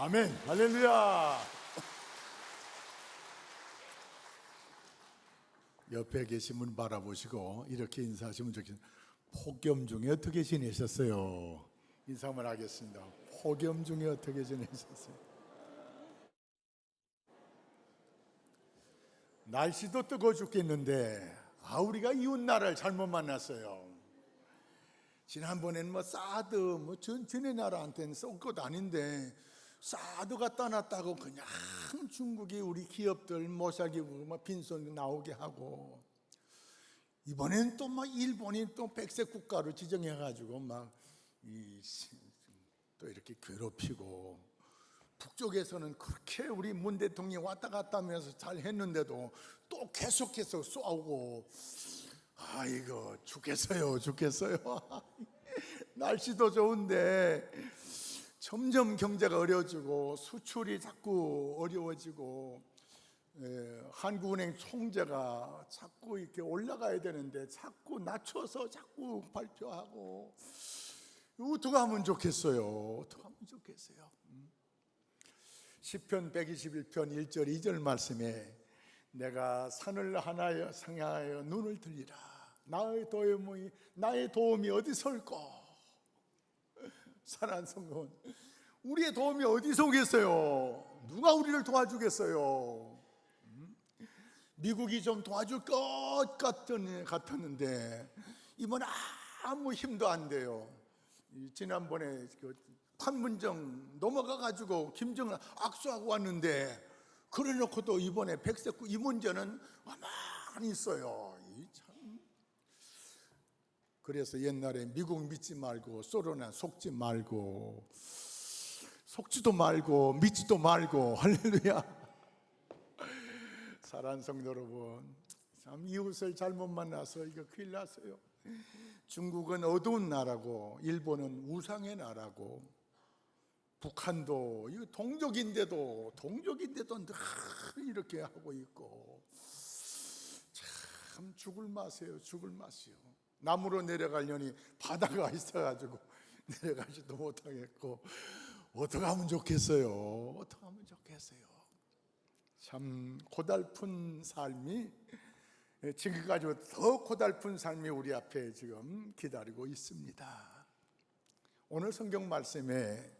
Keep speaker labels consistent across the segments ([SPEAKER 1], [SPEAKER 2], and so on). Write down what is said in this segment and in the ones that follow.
[SPEAKER 1] 아멘. 할렐루야. 옆에 계신 분 바라보시고 이렇게 인사하시면 좋겠습니다. 폭염 중에 어떻게 지내셨어요? 인사 한번 하겠습니다. 폭염 중에 어떻게 지내셨어요? 날씨도 뜨거워 죽겠는데 우리가 이웃 나라를 잘못 만났어요. 지난번에는 사드 전의 나라한테는 쏜 것도 아닌데 사드 갖다 놨다고 그냥 중국이 우리 기업들 모살기구 빈손 나오게 하고, 이번에는 또 일본이 또 백색 국가로 지정해가지고 또 이렇게 괴롭히고, 북쪽에서는 그렇게 우리 문 대통령이 왔다 갔다 하면서 잘 했는데도 또 계속해서 쏘고, 이거 죽겠어요. 날씨도 좋은데 점점 경제가 어려워지고 수출이 자꾸 어려워지고, 한국은행 총재가 자꾸 이렇게 올라가야 되는데 자꾸 낮춰서 자꾸 발표하고, 어떻게 하면 좋겠어요? 시편 121편 1절 2절 말씀에 내가 산을 하나여 상하여 눈을 들리라. 나의 도움이 어디서 올꼬? 사랑하는 성도분, 우리의 도움이 어디서 오겠어요? 누가 우리를 도와주겠어요? 미국이 좀 도와줄 것 같았는데 이번에 아무 힘도 안 돼요. 지난번에 판문점 넘어가가지고 김정은 악수하고 왔는데, 그래놓고도 이번에 백색국 이 문제는 가만히 있어요. 그래서 옛날에 미국 믿지 말고 소련에 속지 말고, 속지도 말고 믿지도 말고, 할렐루야. 사랑하는 성도 여러분, 참 이웃을 잘못 만나서 이거 큰일 났어요. 중국은 어두운 나라고, 일본은 우상의 나라고, 북한도 이거 동족인데도 늘 이렇게 하고 있고, 참 죽을 맛이에요. 남으로 내려가려니 바다가 있어가지고 내려가지도 못하겠고, 어떻게 하면 좋겠어요? 참 고달픈 삶이, 지금까지 더 고달픈 삶이 우리 앞에 지금 기다리고 있습니다. 오늘 성경 말씀에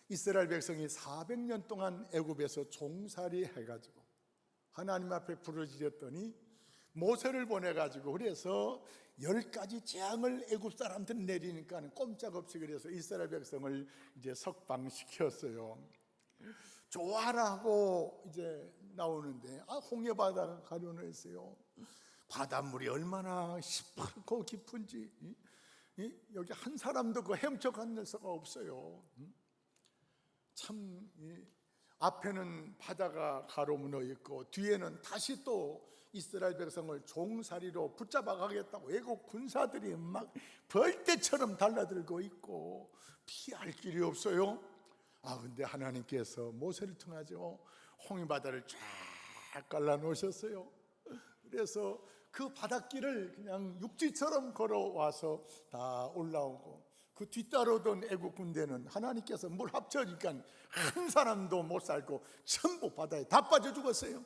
[SPEAKER 1] 이스라엘 백성이 400년 동안 애굽에서 종살이 해가지고 하나님 앞에 부르짖었더니 모세를 보내가지고, 그래서 10가지 재앙을 애굽 사람들 내리니까 꼼짝없이 그래서 이스라엘 백성을 이제 석방시켰어요. 좋아라 하고 이제 나오는데 홍해 바다가 가려는 했어요. 바닷물이 얼마나 시퍼렇고 깊은지, 여기 한 사람도 그 헤엄쳐갈 수가 없어요. 참 앞에는 바다가 가로무너 있고 뒤에는 다시 또 이스라엘 백성을 종살이로 붙잡아 가겠다고 애국 군사들이 막 벌떼처럼 달라들고 있고 피할 길이 없어요. 근데 하나님께서 모세를 통하죠, 홍해바다를 쫙 갈라 놓으셨어요. 그래서 그 바닷길을 그냥 육지처럼 걸어와서 다 올라오고, 그 뒤따르던 애국 군대는 하나님께서 물 합쳐니까 한 사람도 못 살고 전부 바다에 다 빠져 죽었어요.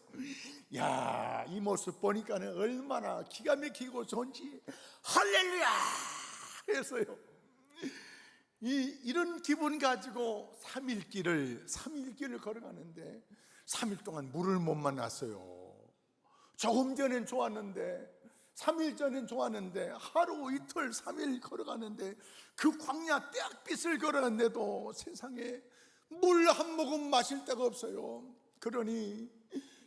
[SPEAKER 1] 이 모습 보니까 얼마나 기가 막히고 좋은지, 할렐루야 했어요. 이런 기분 가지고 3일 길을 걸어가는데 3일 동안 물을 못 만났어요. 조금 전엔 좋았는데, 3일 전엔 좋았는데, 하루 이틀 3일 걸어가는데 그 광야 떼약빛을 걸어갔는데도 세상에 물 한 모금 마실 데가 없어요. 그러니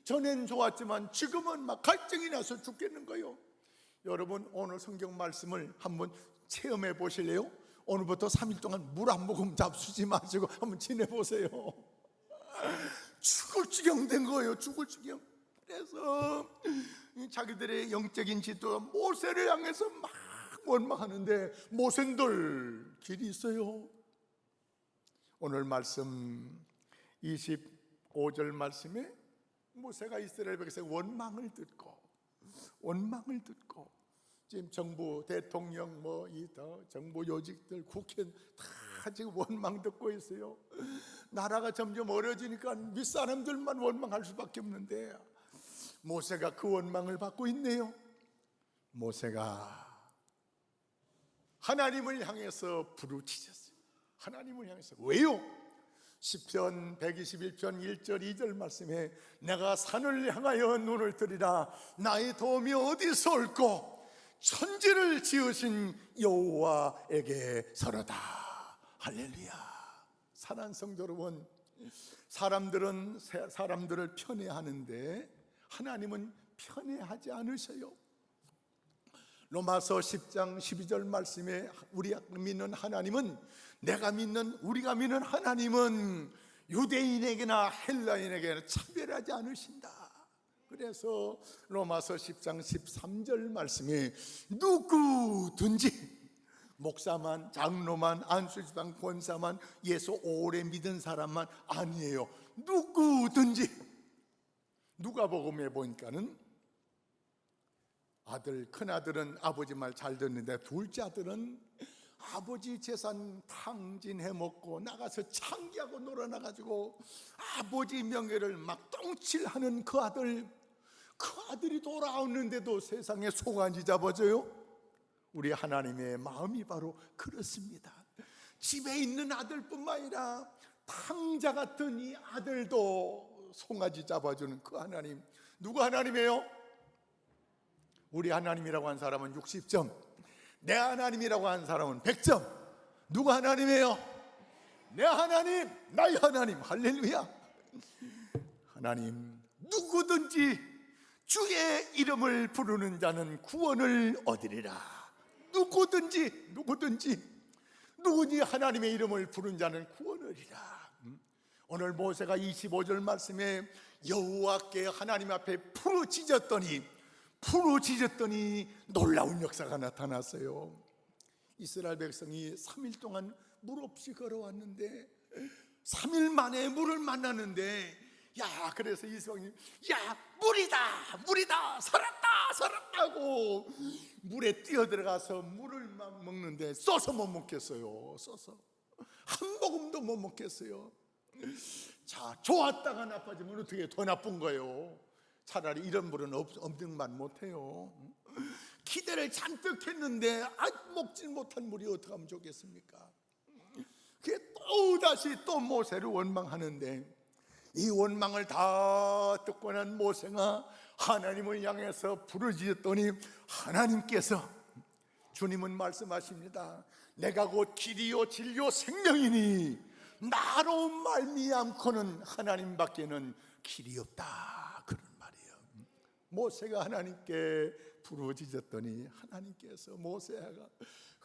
[SPEAKER 1] 전엔 좋았지만 지금은 막 갈증이 나서 죽겠는 거예요. 여러분, 오늘 성경 말씀을 한번 체험해 보실래요? 오늘부터 3일 동안 물 한 모금 잡수지 마시고 한번 지내보세요. 죽을 지경 된 거예요. 그래서 자기들의 영적인 지도가 모세를 향해서 막 원망하는데, 모세들 길이 있어요. 오늘 말씀 25절 말씀에 모세가 이스라엘 백성의 원망을 듣고 지금 정부 대통령 정부 요직들 국회의원 다 지금 원망 듣고 있어요. 나라가 점점 어려지니까 윗사람들만 원망할 수밖에 없는데 모세가 그 원망을 받고 있네요. 모세가 하나님을 향해서 부르짖었어요. 하나님을 향해서. 왜요? 시편 121편 1절 2절 말씀에 내가 산을 향하여 눈을 들이라 나의 도움이 어디서 올꼬 천지를 지으신 여호와에게 서로다. 할렐루야. 사랑하는 성도 여러분, 사람들은 사람들을 편애하는데 하나님은 편애하지 않으셔요. 로마서 10장 12절 말씀에 우리가 믿는 하나님은, 우리가 믿는 하나님은 유대인에게나 헬라인에게나 차별하지 않으신다. 그래서 로마서 10장 13절 말씀에 누구든지 목사만, 장로만, 안수지방 권사만, 예수 오래 믿은 사람만 아니에요. 누구든지. 누가복음에 보니까는 큰아들은 아버지 말 잘 듣는데 둘째 아들은 아버지 재산 탕진해 먹고 나가서 창기하고 놀아나가지고 아버지 명예를 막 똥칠하는 그 아들이 돌아오는데도 세상에 송아지 잡아줘요. 우리 하나님의 마음이 바로 그렇습니다. 집에 있는 아들뿐만 아니라 탕자 같은 이 아들도 송아지 잡아주는 그 하나님. 누구 하나님이에요? 우리 하나님이라고 한 사람은 60점, 내 하나님이라고 한 사람은 100점. 누구 하나님이에요? 내 하나님, 나의 하나님. 할렐루야. 하나님, 누구든지 주의 이름을 부르는 자는 구원을 얻으리라. 누구든지 누구니 하나님의 이름을 부르는 자는 구원을 얻으리라. 오늘 모세가 25절 말씀에 여호와께 하나님 앞에 부르짖었더니 놀라운 역사가 나타났어요. 이스라엘 백성이 3일 동안 물 없이 걸어왔는데 3일 만에 물을 만났는데 그래서 이스라엘이 물이다 살았다고 물에 뛰어들어가서 물을 막 먹는데 써서 못 먹겠어요. 써서 한 모금도 못 먹겠어요. 자, 좋았다가 나빠지면 어떻게 더 나쁜 거예요. 차라리 이런 물은 엄등만 못해요. 기대를 잔뜩 했는데 먹질 못한 물이 어떻게 하면 좋겠습니까? 그게 또다시 모세를 원망하는데 이 원망을 다 듣고 난 모세가 하나님을 향해서 부르짖었더니 하나님께서, 주님은 말씀하십니다. 내가 곧 길이요 진리요 생명이니 나로 말미암고는 하나님밖에는 길이 없다. 그런 말이에요. 모세가 하나님께 부르짖었더니 하나님께서 모세가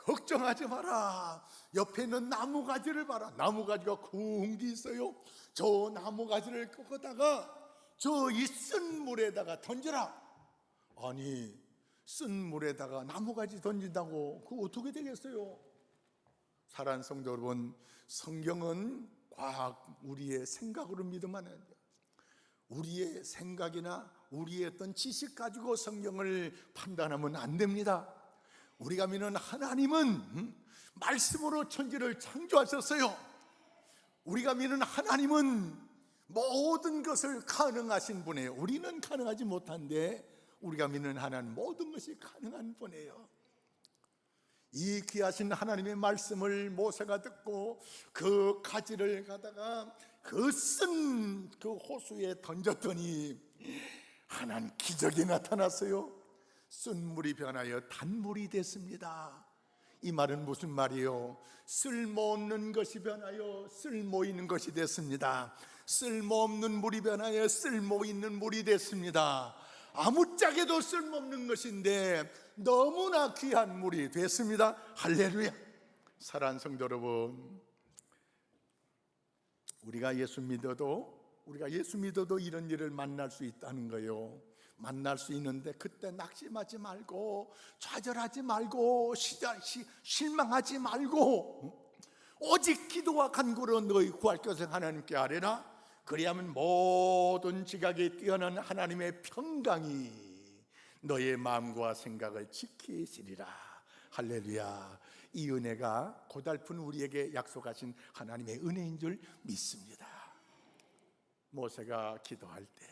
[SPEAKER 1] 걱정하지 마라. 옆에 있는 나무가지를 봐라. 나무가지가 궁디 있어요. 저 나무가지를 꺾어다가 저 이 쓴 물에다가 던져라. 아니, 쓴 물에다가 나무가지 던진다고 그거 어떻게 되겠어요? 사랑하는 성도 여러분, 성경은 과학, 우리의 생각으로 믿으면 안 돼요. 우리의 생각이나 우리의 어떤 지식 가지고 성경을 판단하면 안 됩니다. 우리가 믿는 하나님은 말씀으로 천지를 창조하셨어요. 우리가 믿는 하나님은 모든 것을 가능하신 분이에요. 우리는 가능하지 못한데 우리가 믿는 하나님은 모든 것이 가능한 분이에요. 이 귀하신 하나님의 말씀을 모세가 듣고 그 가지를 가다가 그 쓴 그 호수에 던졌더니 하나님 기적이 나타났어요. 쓴 물이 변하여 단물이 됐습니다. 이 말은 무슨 말이에요? 쓸모없는 것이 변하여 쓸모있는 것이 됐습니다. 쓸모없는 물이 변하여 쓸모있는 물이 됐습니다. 아무짝에도 쓸모없는 것인데 너무나 귀한 물이 됐습니다. 할렐루야. 사랑하는 성도 여러분, 우리가 예수 믿어도 이런 일을 만날 수 있다는 거예요. 만날 수 있는데 그때 낙심하지 말고 좌절하지 말고 실망하지 말고 오직 기도와 간구로 너희 구할 것을 하나님께 아뢰라. 그리하면 모든 지각에 뛰어난 하나님의 평강이 너의 마음과 생각을 지키시리라. 할렐루야. 이 은혜가 고달픈 우리에게 약속하신 하나님의 은혜인 줄 믿습니다. 모세가 기도할 때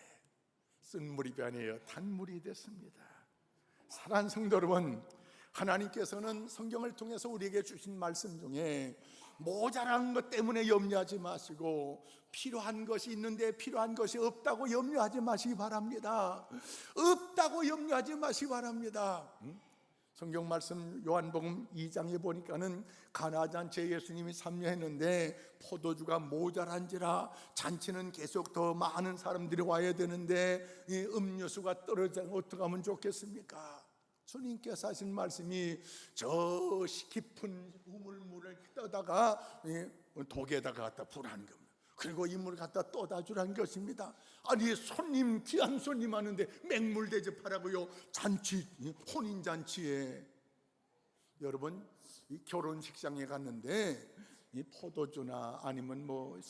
[SPEAKER 1] 쓴 물이 아니에요, 단물이 됐습니다. 사랑하는 성도 여러분, 하나님께서는 성경을 통해서 우리에게 주신 말씀 중에 모자란 것 때문에 염려하지 마시고 필요한 것이 있는데 필요한 것이 없다고 염려하지 마시기 바랍니다. 없다고 염려하지 마시기 바랍니다. 성경 말씀 요한복음 2장에 보니까는 가나 잔치에 예수님이 참여했는데 포도주가 모자란지라 잔치는 계속 더 많은 사람들이 와야 되는데 이 음료수가 떨어지면 어떻게 하면 좋겠습니까? 주님께서 하신 말씀이 저 깊은 우물물을 떠다가 독에다가 갖다 부라는 겁니다. 그리고 이 물을 갖다 떠다 주라는 것입니다. 아니, 손님, 귀한 손님 하는데 맹물 대접하라고요. 잔치, 혼인잔치에. 여러분, 이 결혼식장에 갔는데 이 포도주나 아니면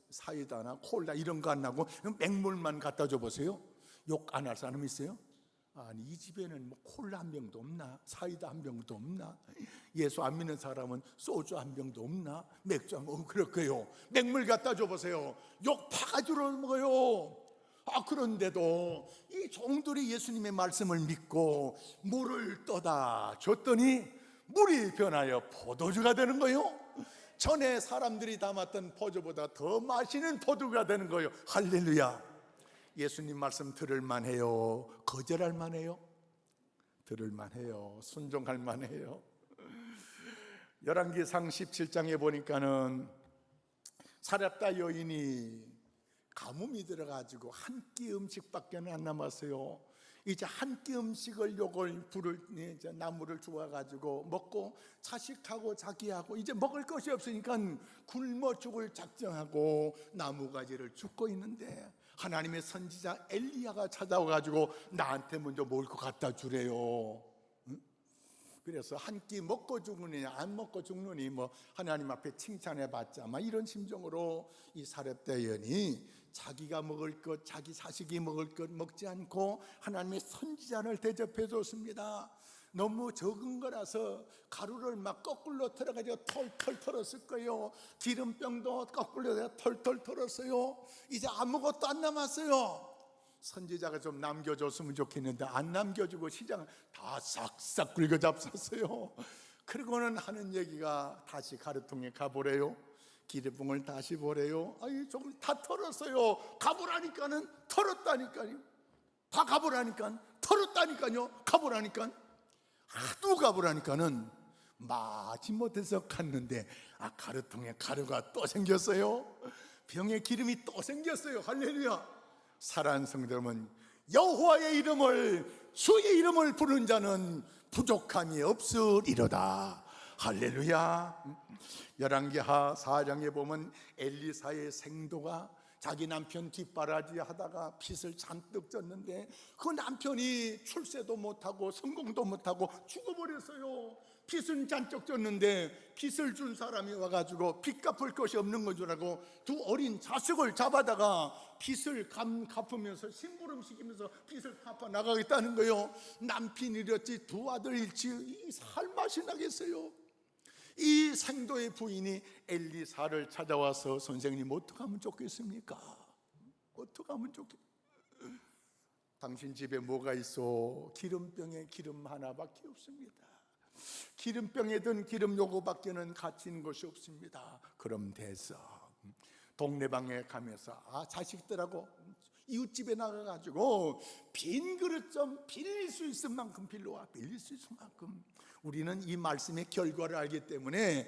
[SPEAKER 1] 사이다나 콜라 이런 거 안 나고 맹물만 갖다 줘 보세요. 욕 안 할 사람 있어요? 아니, 이 집에는 콜라 한 병도 없나? 사이다 한 병도 없나? 예수 안 믿는 사람은 소주 한 병도 없나? 맥주 한 병, 그렇게요. 맹물 갖다 줘보세요. 욕 파가지로 먹어요. 그런데도 이 종들이 예수님의 말씀을 믿고 물을 떠다 줬더니 물이 변하여 포도주가 되는 거예요. 전에 사람들이 담았던 포도보다 더 맛있는 포도가 되는 거예요. 할렐루야. 예수님 말씀 들을 만해요? 거절할 만해요? 들을 만해요. 순종할 만해요. 열왕기상 17장에 보니까는 사렙다 여인이 가뭄이 들어가지고 한 끼 음식밖에 안 남았어요. 이제 한 끼 음식을 나무를 주워가지고 먹고 자식하고 자기하고 이제 먹을 것이 없으니까 굶어 죽을 작정하고 나무가지를 줍고 있는데 하나님의 선지자 엘리야가 찾아와가지고 나한테 먼저 먹을 것 갖다 주래요. 그래서 한 끼 먹고 죽느니 안 먹고 죽느니 하나님 앞에 칭찬해봤자 이런 심정으로 이 사렙다 여인이 자기가 먹을 것, 자기 자식이 먹을 것 먹지 않고 하나님의 선지자를 대접해 줬습니다. 너무 적은 거라서 가루를 거꾸로 털어가지고 털털 털었을 거예요. 기름병도 거꾸로 털털 털었어요. 이제 아무것도 안 남았어요. 선지자가 좀 남겨줬으면 좋겠는데 안 남겨주고 시장을 다 싹싹 긁어 잡쌌어요. 그러고는 하는 얘기가 다시 가루통에 가보래요. 기름병을 다시 보래요. 조금 다 털었어요. 가보라니까는 털었다니까요. 다 가보라니까 털었다니까요. 가보라니까 하도 가보라니까는 마지못해서 갔는데 가루통에 가루가 또 생겼어요. 병에 기름이 또 생겼어요. 할렐루야. 사랑하는 성도 여러분, 여호와의 이름을 주의 이름을 부르는 자는 부족함이 없으리로다. 할렐루야. 열왕기하 4장에 보면 엘리사의 생도가 자기 남편 뒷바라지 하다가 빚을 잔뜩 졌는데 그 남편이 출세도 못하고 성공도 못하고 죽어버렸어요. 빚은 잔뜩 졌는데 빚을 준 사람이 와가지고 빚 갚을 것이 없는 건 줄 알고 두 어린 자식을 잡아다가 빚을 갚으면서 심부름 시키면서 빚을 갚아 나가겠다는 거예요. 남편 잃었지 두 아들 잃지 이 살맛이 나겠어요. 이 생도의 부인이 엘리사를 찾아와서 선생님 어떻게 하면 좋겠습니까? 어떻게 하면 좋겠습니까? 당신 집에 뭐가 있어? 기름병에 기름 하나밖에 없습니다. 기름병에 든 기름 요거밖에는 갇힌 것이 없습니다. 그럼 됐어. 동네방에 가면서 자식들하고 이웃집에 나가가지고 빈 그릇 좀 빌릴 수 있을 만큼 빌려와. 빌릴 수 있을 만큼. 우리는 이 말씀의 결과를 알기 때문에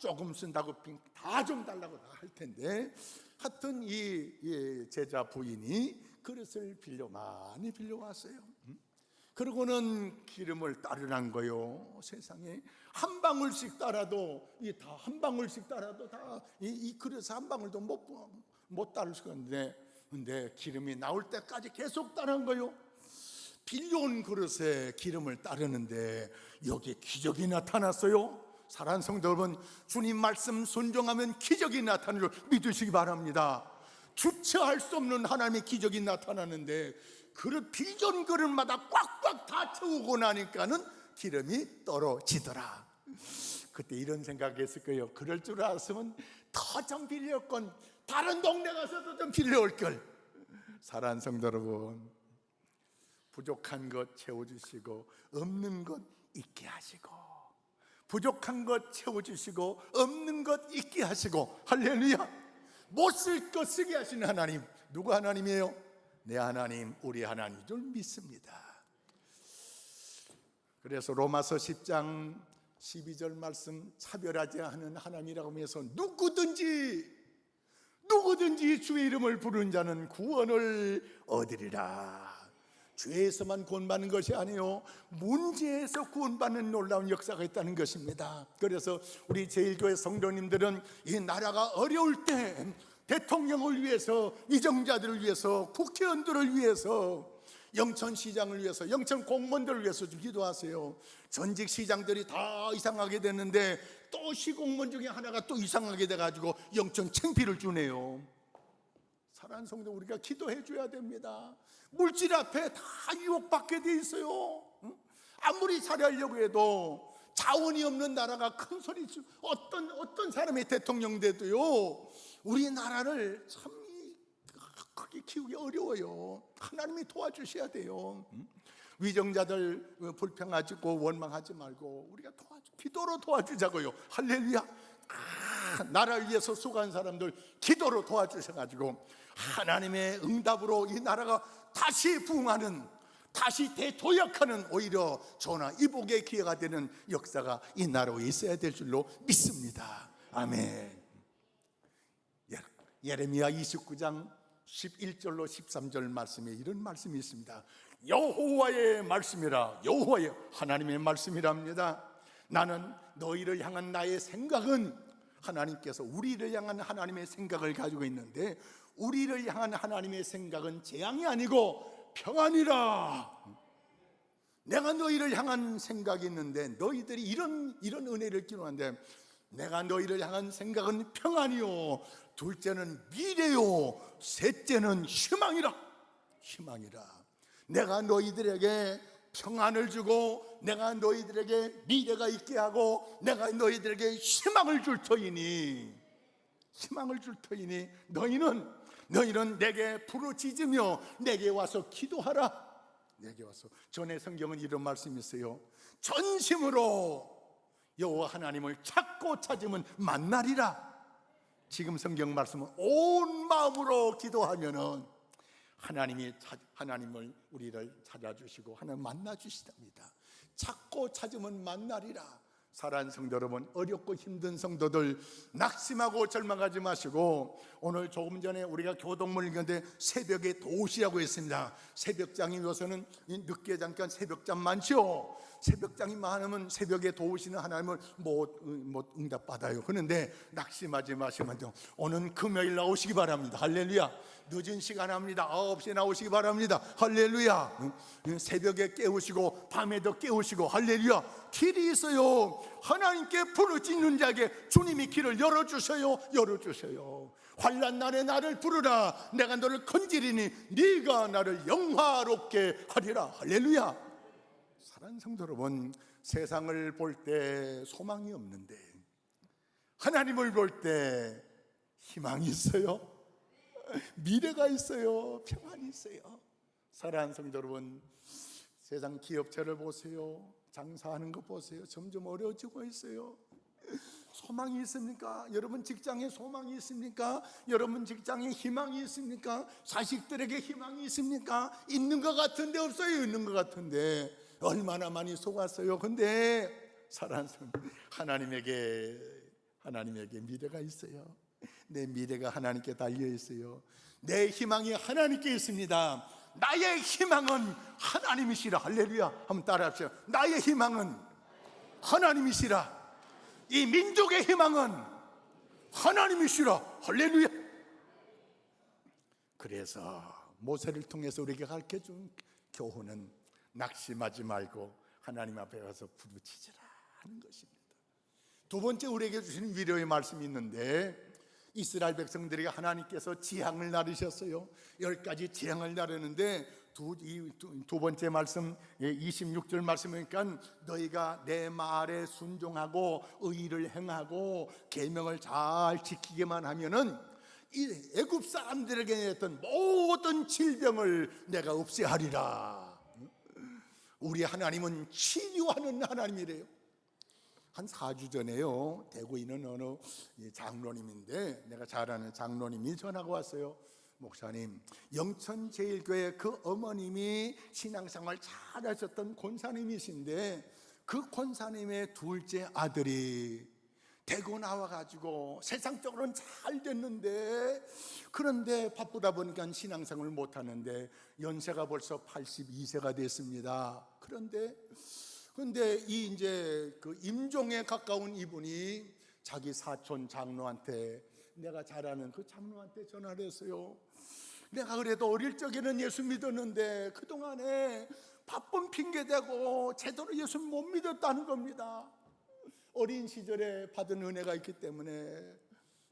[SPEAKER 1] 조금 쓴다고 다 좀 달라고 다 할 텐데 하여튼 이 제자 부인이 그릇을 많이 빌려왔어요. 그러고는 기름을 따르란 거요. 세상에 한 방울씩 따라도 다 한 방울씩 따라도 다 이 그릇에 한 방울도 못 따를 수가 있는데 근데 기름이 나올 때까지 계속 따르는 거요. 빌려온 그릇에 기름을 따르는데 여기에 기적이 나타났어요. 사랑하는 성도 여러분, 주님 말씀 순종하면 기적이 나타나는 줄 믿으시기 바랍니다. 주체할 수 없는 하나님의 기적이 나타나는데 빌려온 그릇마다 꽉꽉 다 채우고 나니까는 기름이 떨어지더라. 그때 이런 생각했을 거예요. 그럴 줄 알았으면 더 좀 빌렸건 다른 동네 가서도 좀 빌려올 걸. 사랑하는 성도 여러분, 부족한 것 채워주시고 없는 것 있게 하시고, 부족한 것 채워주시고 없는 것 있게 하시고, 할렐루야. 못 쓸 것 쓰게 하시는 하나님, 누구 하나님이에요? 내 하나님, 우리 하나님 줄 믿습니다. 그래서 로마서 10장 12절 말씀, 차별하지 않은 하나님이라고 하면서 누구든지 주의 이름을 부르는 자는 구원을 얻으리라. 죄에서만 구원받는 것이 아니요, 문제에서 구원받는 놀라운 역사가 있다는 것입니다. 그래서 우리 제일교회 성도님들은 이 나라가 어려울 때 대통령을 위해서, 위정자들을 위해서, 국회의원들을 위해서, 영천시장을 위해서, 영천 공무원들을 위해서 좀 기도하세요. 전직 시장들이 다 이상하게 됐는데 또 시공무원 중에 하나가 또 이상하게 돼가지고 영천 창피를 주네요. 사랑하는 성도, 우리가 기도해 줘야 됩니다. 물질 앞에 다 유혹받게 돼 있어요. 아무리 잘하려고 해도 자원이 없는 나라가 큰 소리, 어떤 사람이 대통령 돼도요, 우리나라를 참 크게 키우기 어려워요. 하나님이 도와주셔야 돼요. 위정자들 불평하고 원망하지 말고 우리가 기도로 도와주자고요. 할렐루야. 나라를 위해서 수고한 사람들 기도로 도와주셔가지고 하나님의 응답으로 이 나라가 다시 부흥하는, 다시 대도약하는, 오히려 전화 이복의 기회가 되는 역사가 이 나라에 있어야 될 줄로 믿습니다. 아멘. 예레미야 29장 11절로 13절 말씀에 이런 말씀이 있습니다. 여호와의 말씀이라, 여호와의 하나님의 말씀이랍니다. 나는 너희를 향한 나의 생각은, 하나님께서 우리를 향한 하나님의 생각을 가지고 있는데, 우리를 향한 하나님의 생각은 재앙이 아니고 평안이라. 내가 너희를 향한 생각이 있는데 너희들이 이런 은혜를 기도하는데, 내가 너희를 향한 생각은 평안이요, 둘째는 미래요, 셋째는 희망이라. 내가 너희들에게 평안을 주고, 내가 너희들에게 미래가 있게 하고, 내가 너희들에게 희망을 줄 터이니 너희는 내게 부르짖으며 내게 와서 기도하라. 내게 와서. 전에 성경은 이런 말씀이 있어요. 전심으로 여호와 하나님을 찾고 찾으면 만나리라. 지금 성경 말씀은 온 마음으로 기도하면은 하나님을 우리를 찾아주시고 하나님 만나주시답니다. 찾고 찾으면 만나리라. 사랑하는 성도 여러분, 어렵고 힘든 성도들 낙심하고 절망하지 마시고, 오늘 조금 전에 우리가 교동문 읽었는데 새벽에 도시라고 했습니다. 새벽장이 요새는 늦게 잠깐 새벽장 많죠. 새벽장이 많으면 새벽에 도우시는 하나님을 못 응답받아요. 그런데 낙심하지 마시면 돼요. 오늘 금요일 나오시기 바랍니다. 할렐루야. 늦은 시간 합니다. 9시에 나오시기 바랍니다. 할렐루야. 새벽에 깨우시고 밤에도 깨우시고, 할렐루야. 길이 있어요. 하나님께 부르짖는 자에게 주님이 길을 열어주셔요. 환난 날에 나를 부르라. 내가 너를 건지리니 네가 나를 영화롭게 하리라. 할렐루야. 사랑하는 성도 여러분, 세상을 볼 때 소망이 없는데 하나님을 볼 때 희망이 있어요. 미래가 있어요. 평안이 있어요. 사랑하는 성도 여러분, 세상 기업체를 보세요. 장사하는 거 보세요. 점점 어려워지고 있어요. 소망이 있습니까? 여러분 직장에 소망이 있습니까? 여러분 직장에 희망이 있습니까? 자식들에게 희망이 있습니까? 있는 것 같은데 없어요. 있는 것 같은데 얼마나 많이 속았어요. 근데 사랑하는 하나님에게 미래가 있어요. 내 미래가 하나님께 달려 있어요. 내 희망이 하나님께 있습니다. 나의 희망은 하나님이시라. 할렐루야. 한번 따라합시다. 나의 희망은 하나님이시라. 이 민족의 희망은 하나님이시라. 할렐루야. 그래서 모세를 통해서 우리에게 가르쳐준 교훈은 낙심하지 말고 하나님 앞에 가서 부르짖으라 하는 것입니다. 두 번째 우리에게 주시는 위로의 말씀이 있는데, 이스라엘 백성들에게 하나님께서 재앙을 나르셨어요. 10가지 재앙을 나르는데 두 번째 말씀 26절 말씀이니까 너희가 내 말에 순종하고 의를 행하고 계명을 잘 지키기만 하면은 이 애굽 사람들에게 했던 모든 질병을 내가 없애하리라. 우리 하나님은 치료하는 하나님이래요. 한 4주 전에요, 대구에 있는 어느 장로님인데, 내가 잘 아는 장로님이 전화가 왔어요. 목사님, 영천제일교회 그 어머님이 신앙생활 잘하셨던 권사님이신데, 그 권사님의 둘째 아들이 대구 나와가지고 세상적으로는 잘 됐는데, 그런데 바쁘다 보니까 신앙생활을 못하는데 연세가 벌써 82세가 됐습니다. 그런데 이 이제 그 임종에 가까운 이분이 자기 사촌 장로한테, 내가 잘 아는 그 장로한테 전화를 했어요. 내가 그래도 어릴 적에는 예수 믿었는데 그동안에 바쁜 핑계대고 제대로 예수 못 믿었다는 겁니다. 어린 시절에 받은 은혜가 있기 때문에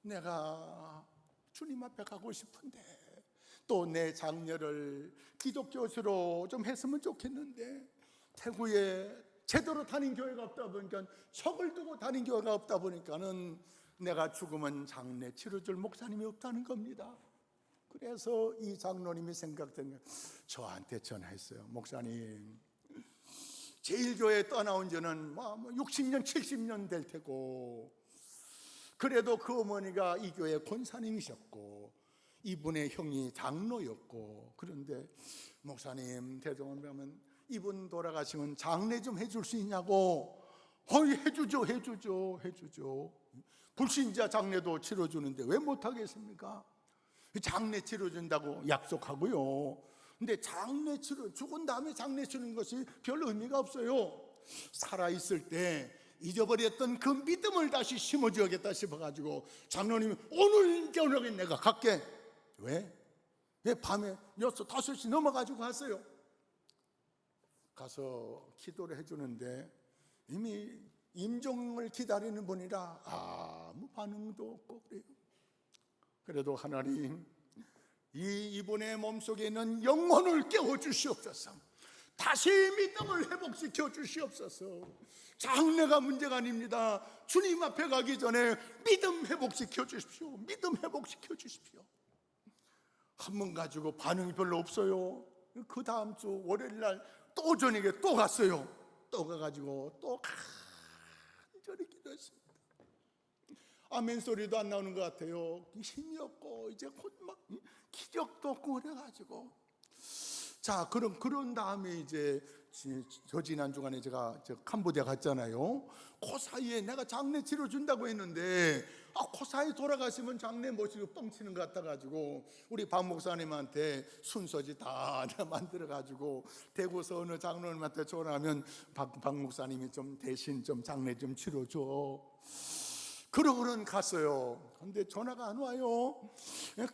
[SPEAKER 1] 내가 주님 앞에 가고 싶은데, 또 내 장녀를 기독교수로 좀 했으면 좋겠는데, 대구에 제대로 다닌 교회가 없다 보니까, 척을 두고 다닌 교회가 없다 보니까는 내가 죽으면 장례 치러줄 목사님이 없다는 겁니다. 그래서 이 장로님이 생각된, 저한테 전화했어요. 목사님, 제일교회 떠나온 지는 60년 70년 될 테고, 그래도 그 어머니가 이 교회 권사님이셨고 이분의 형이 장로였고, 그런데 목사님, 대동하면 이분 돌아가시면 장례 좀 해줄 수 있냐고. 해주죠. 불신자 장례도 치러주는데 왜 못하겠습니까? 장례 치러준다고 약속하고요. 근데 장례 치러, 죽은 다음에 장례 치르는 것이 별 의미가 없어요. 살아있을 때 잊어버렸던 그 믿음을 다시 심어줘야겠다 싶어가지고, 장로님이 오늘 저녁에 내가 갈게. 왜 밤에 6, 5시 넘어가지고 갔어요. 가서 기도를 해주는데 이미 임종을 기다리는 분이라 아무 반응도 없고 그래요. 그래도 하나님, 이분의 몸속에 있는 영혼을 깨워주시옵소서. 다시 믿음을 회복시켜 주시옵소서. 장래가 문제가 아닙니다. 주님 앞에 가기 전에 믿음 회복시켜 주십시오. 믿음 회복시켜 주십시오. 한 번 가지고 반응이 별로 없어요. 그 다음 주 월요일 날 또 저녁에 또 갔어요. 또 가가지고 또 간절히 기도했습니다. 아멘 소리도 안 나오는 것 같아요. 힘이 없고 이제 곧 막 기력도 없고 그래가지고, 자, 그런 다음에 이제 저 지난 주간에 제가 캄보디아 갔잖아요. 그 사이에 내가 장례 치러준다고 했는데, 그 사이에 돌아가시면 장례 모시고 뻥치는 것 같아가지고 우리 박 목사님한테 순서지 다 만들어가지고 대구서 어느 장로님한테 전화하면 박 목사님이 좀 대신 좀 장례 좀 치러줘. 그러고는 갔어요. 근데 전화가 안 와요.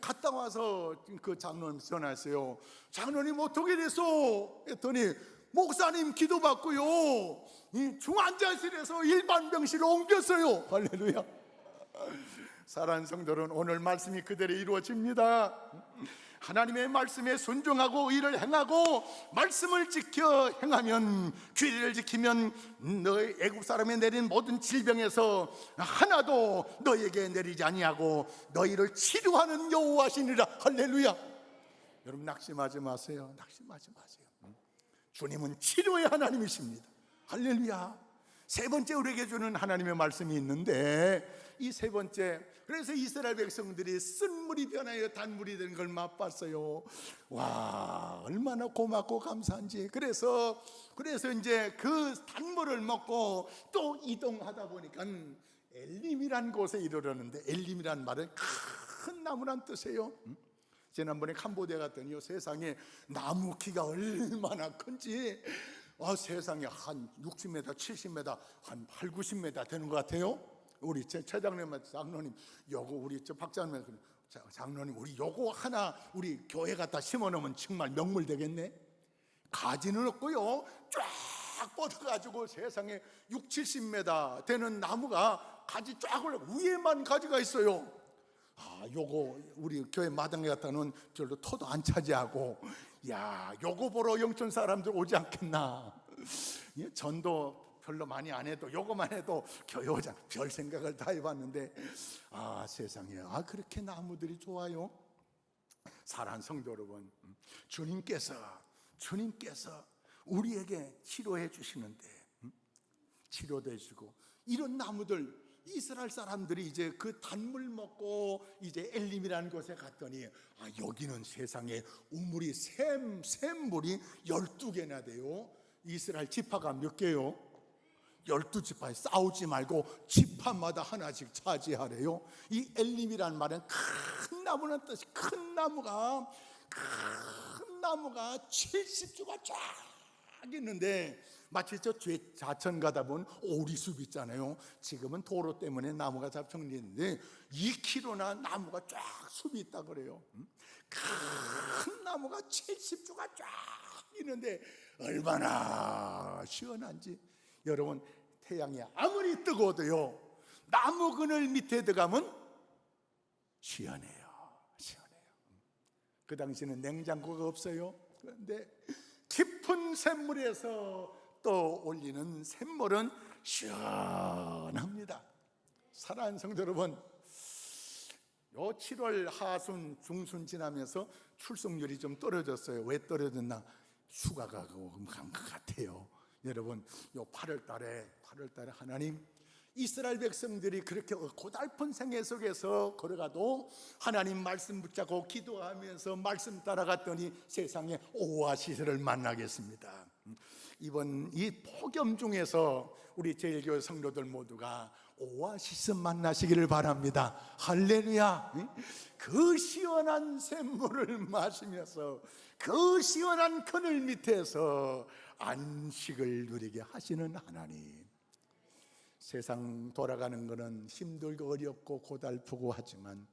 [SPEAKER 1] 갔다 와서 그 장로님 전화했어요. 장로님 어떻게 됐어? 했더니 목사님 기도받고요, 이 중환자실에서 일반 병실로 옮겼어요. 할렐루야. 사랑하는 성도는, 오늘 말씀이 그대로 이루어집니다. 하나님의 말씀에 순종하고 의를 행하고 말씀을 지켜 행하면, 규례를 지키면 너희 애국 사람이 내린 모든 질병에서 하나도 너에게 내리지 아니하고 너희를 치료하는 여호와시니라. 할렐루야. 여러분, 낙심하지 마세요. 낙심하지 마세요. 주님은 치료의 하나님이십니다. 할렐루야. 세 번째 우리에게 주는 하나님의 말씀이 있는데, 이 세 번째, 그래서 이스라엘 백성들이 쓴물이 변하여 단물이 되는 걸 맛봤어요. 와, 얼마나 고맙고 감사한지. 그래서 이제 그 단물을 먹고 또 이동하다 보니까 엘림이란 곳에 이르렀는데, 엘림이란 말은 큰 나무란 뜻이에요. 지난번에 캄보디아 갔더니 세상에 나무 키가 얼마나 큰지, 세상에 한 60m, 70m, 한 8, 90m 되는 것 같아요. 우리 제 장로님, 요거 우리 저 박장로님, 장로님, 우리 요거 하나 우리 교회 갖다 심어놓으면 정말 명물 되겠네. 가지는 없고요, 쫙 뻗어가지고 세상에 6, 70m 되는 나무가 가지 쫙 올라 위에만 가지가 있어요. 요거 우리 교회 마당에 갖다 놓은 별로 토도 안 차지하고, 야, 요거 보러 영천 사람들 오지 않겠나. 전도 별로 많이 안 해도 요거만 해도 교요장 별 생각을 다 해봤는데 세상에 그렇게 나무들이 좋아요. 사랑하는 성도 여러분, 주님께서 우리에게 치료해 주시는데 치료도 해주고 이런 나무들 이스라엘 사람들이 이제 그 단물 먹고 이제 엘림이라는 곳에 갔더니 여기는 세상에 우물이 샘물이 12개나 돼요. 이스라엘 지파가 몇 개요? 12지파에 싸우지 말고 지파마다 하나씩 차지하래요. 이 엘림이라는 말은 큰 나무는 뜻이 큰 나무가 70주가 쫙 있는데 마치 저 좌천 가다 보면 오리숲 있잖아요. 지금은 도로 때문에 나무가 다 정리했는데 2km나 나무가 쫙 숲이 있다 그래요. 큰 나무가 70주가 쫙 있는데 얼마나 시원한지. 여러분, 태양이 아무리 뜨거워도요 나무 그늘 밑에 들어가면 시원해요. 그 당시에는 냉장고가 없어요. 그런데 깊은 샘물에서 또 올리는 샘물은 시원합니다. 사랑하는 성도 여러분, 요 7월 하순 중순 지나면서 출석률이 좀 떨어졌어요. 왜 떨어졌나? 휴가가 간 것 같아요. 여러분, 요 8월 달에 하나님 이스라엘 백성들이 그렇게 고달픈 생애 속에서 걸어가도 하나님 말씀 붙잡고 기도하면서 말씀 따라갔더니 세상에 오아시스를 만나겠습니다. 이번 이 폭염 중에서 우리 제일교회 성도들 모두가 오아시스 만나시기를 바랍니다. 할렐루야. 그 시원한 샘물을 마시면서 그 시원한 그늘 밑에서 안식을 누리게 하시는 하나님. 세상 돌아가는 것은 힘들고 어렵고 고달프고 하지만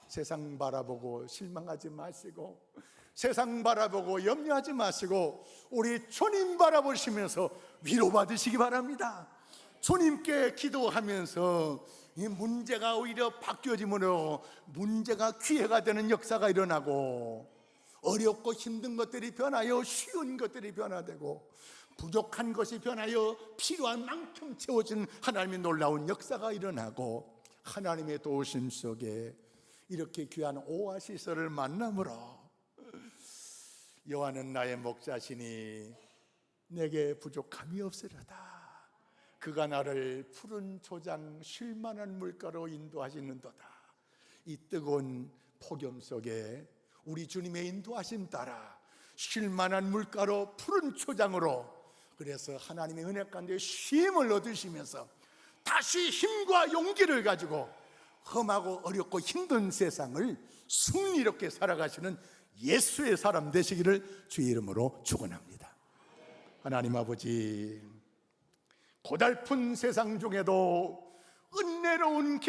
[SPEAKER 1] 세상 바라보고 실망하지 마시고 세상 바라보고 염려하지 마시고 우리 주님 바라보시면서 위로받으시기 바랍니다. 주님께 기도하면서 이 문제가 오히려 바뀌어지므로 문제가 기회가 되는 역사가 일어나고 어렵고 힘든 것들이 변하여 쉬운 것들이 변화되고 부족한 것이 변하여 필요한 만큼 채워지는 하나님의 놀라운 역사가 일어나고 하나님의 도우심 속에 이렇게 귀한 오아시스를 만남으로 여호와는 나의 목자시니 내게 부족함이 없으리로다. 그가 나를 푸른 초장 쉴 만한 물가로 인도하시는도다. 이 뜨거운 폭염 속에 우리 주님의 인도하심 따라 쉴 만한 물가로 푸른 초장으로, 그래서 하나님의 은혜 가운데 쉼을 얻으시면서 다시 힘과 용기를 가지고 험하고 어렵고 힘든 세상을 승리롭게 살아가시는 예수의 사람 되시기를 주의 이름으로 축원합니다. 하나님 아버지, 고달픈 세상 중에도 은혜로운